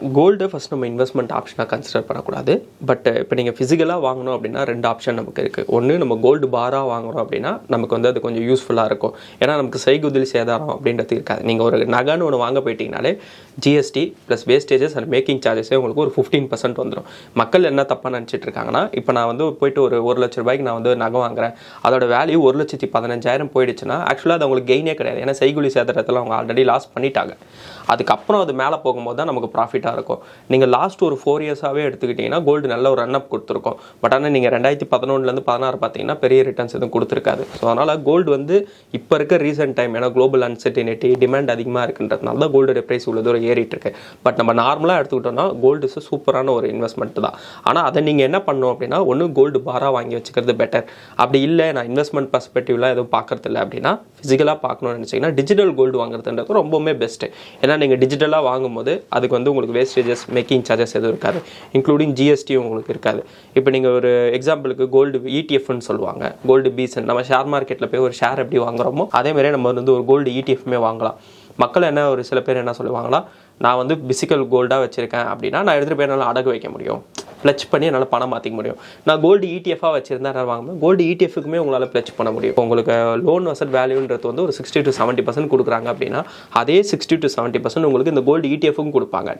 Gold first நம்ம investment ஆப்ஷனாக consider பண்ணக்கூடாது. பட் இப்போ நீங்கள் ஃபிசிக்கலாக வாங்கணும் அப்படின்னா 2 ஆப்ஷன் நமக்கு இருக்குது. ஒன்று நம்ம கோல்டு பாராக வாங்குறோம் அப்படின்னா நமக்கு வந்து அது கொஞ்சம் யூஸ்ஃபுல்லாக இருக்கும். ஏன்னா நமக்கு செய்குதல் சேதாரம் அப்படின்றது இருக்காது. நீங்கள் ஒரு நகைன்னு ஒன்று வாங்க போயிட்டீங்கனாலே GST plus wastages and making சார்ஜஸே உங்களுக்கு ஒரு 15% வந்துடும். மக்கள் என்ன தப்பாக நினச்சிட்டு இருக்காங்கன்னா, இப்போ நான் வந்து போயிட்டு ஒரு 1 லட்ச ரூபாய்க்கு நான் வந்து நகை வாங்குறேன், அதோட வேல்யூ 1,15,000 போயிடுச்சுன்னா ஆக்சுவலாக அது அவங்களுக்கு கெயினே கிடையாது. ஏன்னா செய்குலி சேதாரத்தில் அவங்க ஆல்ரெடி லாஸ் பண்ணிட்டாங்க. அதுக்கப்புறம் அது மேலே போகும்போது தான் நமக்கு ப்ராஃபிட்டாக இருக்கும். நீங்கள் லாஸ்ட் ஒரு 4 இயர்ஸாகவே எடுத்துக்கிட்டிங்கன்னா கோல்டு நல்ல ஒரு ரன் அப் கொடுத்துருக்கோம். பட் ஆனால் நீங்கள் 2011 16 பார்த்தீங்கன்னா பெரிய ரிட்டர்ன்ஸ் எதுவும் கொடுத்துருக்காது. ஸோ அதனால் கோல்டு வந்து இப்போ இருக்க ரீசெண்ட் டைம் ஏன்னா குளோபல் அன்சர்டினிட்டி டிமாண்ட் அதிகமாக இருக்குன்றதுனால தான் கோல்டு ப்ரைஸ் இவ்வளோ தூரம் ஏறிட்டு இருக்கு. பட் நம்ம நார்மலாக எடுத்துக்கிட்டோம்னா கோல்டு சூப்பரான ஒரு இன்வெஸ்ட்மெண்ட் தான். ஆனால் அதை நீங்கள் என்ன பண்ணணும் அப்படின்னா, ஒன்று கோல்டு பாராக வாங்கி வச்சுக்கிறது பெட்டர். அப்படி இல்லை நான் இன்வெஸ்ட்மெண்ட் பர்ஸ்பெக்டிவ்லாம் எதுவும் பார்க்கறது இல்லை அப்படின்னா ஃபிசிக்கலாக பார்க்கணும்னு நினச்சிங்கன்னா டிஜிட்டல் கோல்டு வாங்குறதுன்றது ரொம்பவுமே பெஸ்ட்டு. ஏன்னா நீங்கள் டிஜிட்டலாக வாங்கும்போது அதுக்கு வந்து உங்களுக்கு வேஸ்டேஜஸ் மேக்கிங் சார்ஜஸ் எதுவும் இருக்காது, இன்க்ளூடிங் ஜிஎஸ்டியும் உங்களுக்கு இருக்காது. இப்போ நீங்கள் ஒரு எக்ஸாம்பிளுக்கு கோல்டு இடிஎஃப்னு சொல்லுவாங்க, கோல்டு பீசன். நம்ம ஷேர் மார்க்கெட்டில் போய் ஒரு ஷேர் எப்படி வாங்குறோமோ அதேமாதிரியே நம்ம வந்து ஒரு கோல்டு இடிஎஃப்மே வாங்கலாம். மக்கள் என்ன ஒரு சில பேர் என்ன சொல்லுவாங்களா, நான் வந்து பிசிக்கல் கோல்டாக வச்சுருக்கேன் அப்படின்னா நான் எடுத்துகிட்டு போய் என்னால் அடகு வைக்க முடியும், ப்ளச் பண்ணி என்னால் பணம் மாற்றிக்க முடியும். நான் கோல்டு இடிஎஃபாக வச்சுருந்தா நான் வாங்குவேன். கோல்டு இடிஎஃப்க்குமே உங்களால் ப்ளச் பண்ண முடியும். இப்போ உங்களுக்கு லோன் வசட் வேல்யூன்றது வந்து ஒரு 60 to 70% கொடுக்குறாங்க அப்படின்னா அதே 60 to 70% உங்களுக்கு இந்த கோல்டு இடிஎஃப்க்கும் கொடுப்பாங்க.